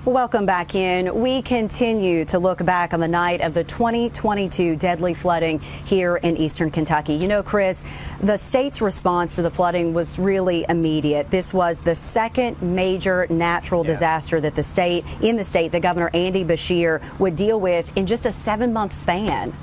Welcome back in. We continue to look back on the night of the 2022 deadly flooding here in eastern Kentucky. You know, Chris, the state's response to the flooding was really immediate. This was the second major natural disaster that the Governor Andy Beshear would deal with in just a 7-month span.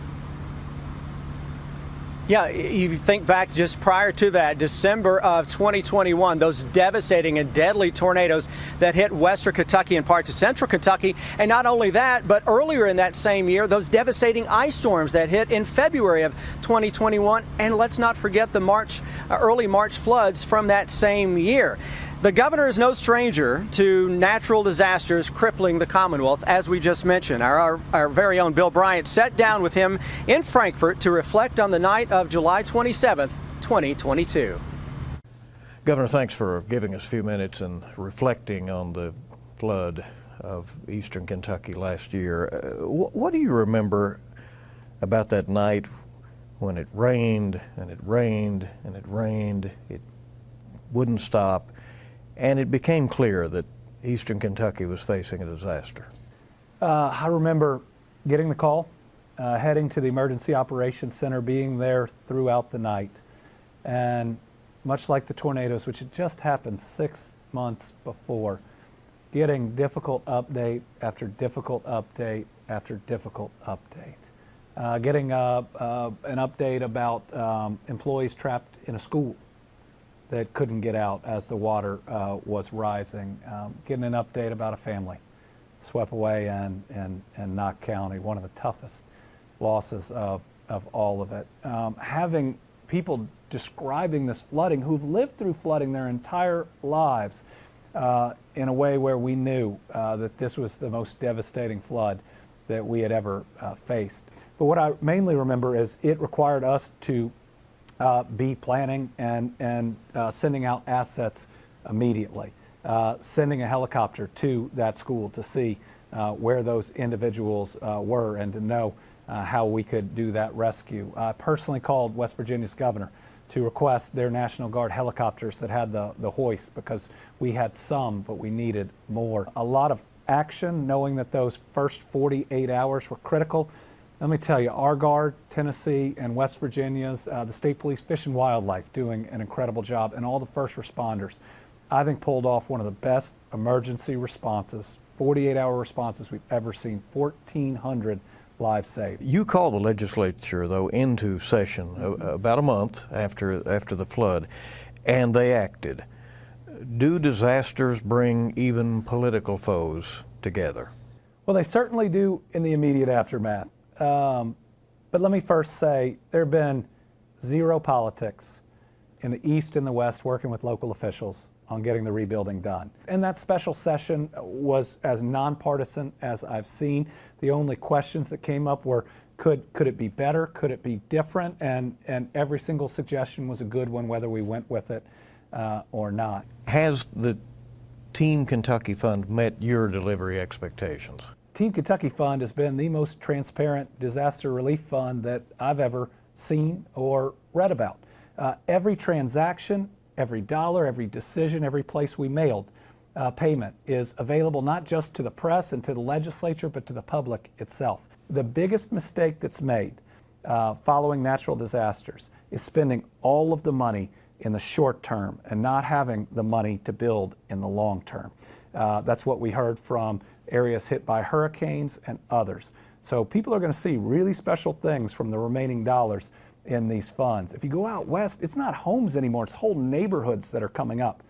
Yeah, you think back just prior to that, December of 2021, those devastating and deadly tornadoes that hit western Kentucky and parts of central Kentucky. And not only that, but earlier in that same year, those devastating ice storms that hit in February of 2021. And let's not forget the early March floods from that same year. The governor is no stranger to natural disasters crippling the Commonwealth, as we just mentioned. Our very own Bill Bryant sat down with him in Frankfort to reflect on the night of July 27th, 2022. Governor, thanks for giving us a few minutes and reflecting on the flood of eastern Kentucky last year. What do you remember about that night when it rained and it rained and it rained? It wouldn't stop. And it became clear that eastern Kentucky was facing a disaster. I remember getting the call, heading to the Emergency Operations Center, being there throughout the night. And much like the tornadoes, which had just happened 6 months before, getting difficult update after difficult update after difficult update. Getting an update about employees trapped in a school that couldn't get out as the water was rising. Getting an update about a family swept away in Knox County, one of the toughest losses of all of it. Having people describing this flooding who've lived through flooding their entire lives in a way where we knew that this was the most devastating flood that we had ever faced. But what I mainly remember is it required us to be planning and sending out assets immediately, sending a helicopter to that school to see where those individuals were and to know how we could do that rescue. I personally called West Virginia's governor to request their National Guard helicopters that had the hoist, because we had some, but we needed more. A lot of action, knowing that those first 48 hours were critical. Let me tell you, our Guard, Tennessee, and West Virginia's, the State Police, Fish and Wildlife doing an incredible job, and all the first responders, I think, pulled off one of the best emergency responses, 48-hour responses we've ever seen. 1,400 lives saved. You called the legislature, though, into session about a month after the flood, and they acted. Do disasters bring even political foes together? Well, they certainly do in the immediate aftermath. But let me first say there have been zero politics in the East and the West working with local officials on getting the rebuilding done. And that special session was as nonpartisan as I've seen. The only questions that came up were, could it be better? Could it be different? And every single suggestion was a good one, whether we went with it or not. Has the Team Kentucky Fund met your delivery expectations? Team Kentucky Fund has been the most transparent disaster relief fund that I've ever seen or read about. Every transaction, every dollar, every decision, every place we mailed payment is available not just to the press and to the legislature, but to the public itself. The biggest mistake that's made following natural disasters is spending all of the money in the short term and not having the money to build in the long term. That's what we heard from areas hit by hurricanes and others. So people are going to see really special things from the remaining dollars in these funds. If you go out west, it's not homes anymore, it's whole neighborhoods that are coming up.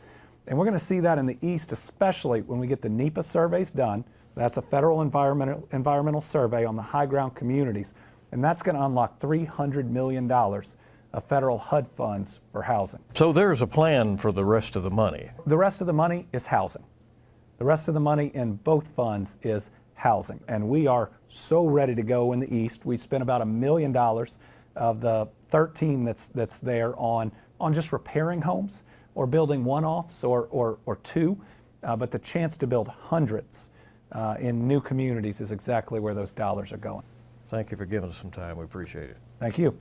And we're going to see that in the East, especially when we get the NEPA surveys done. That's a federal environmental survey on the high ground communities. And that's going to unlock $300 million of federal HUD funds for housing. So there's a plan for the rest of the money. The rest of the money is housing. The rest of the money in both funds is housing. And we are so ready to go in the East. We spent about $1 million of the 13 that's there on just repairing homes or building one-offs or two. But the chance to build hundreds in new communities is exactly where those dollars are going. Thank you for giving us some time. We appreciate it. Thank you.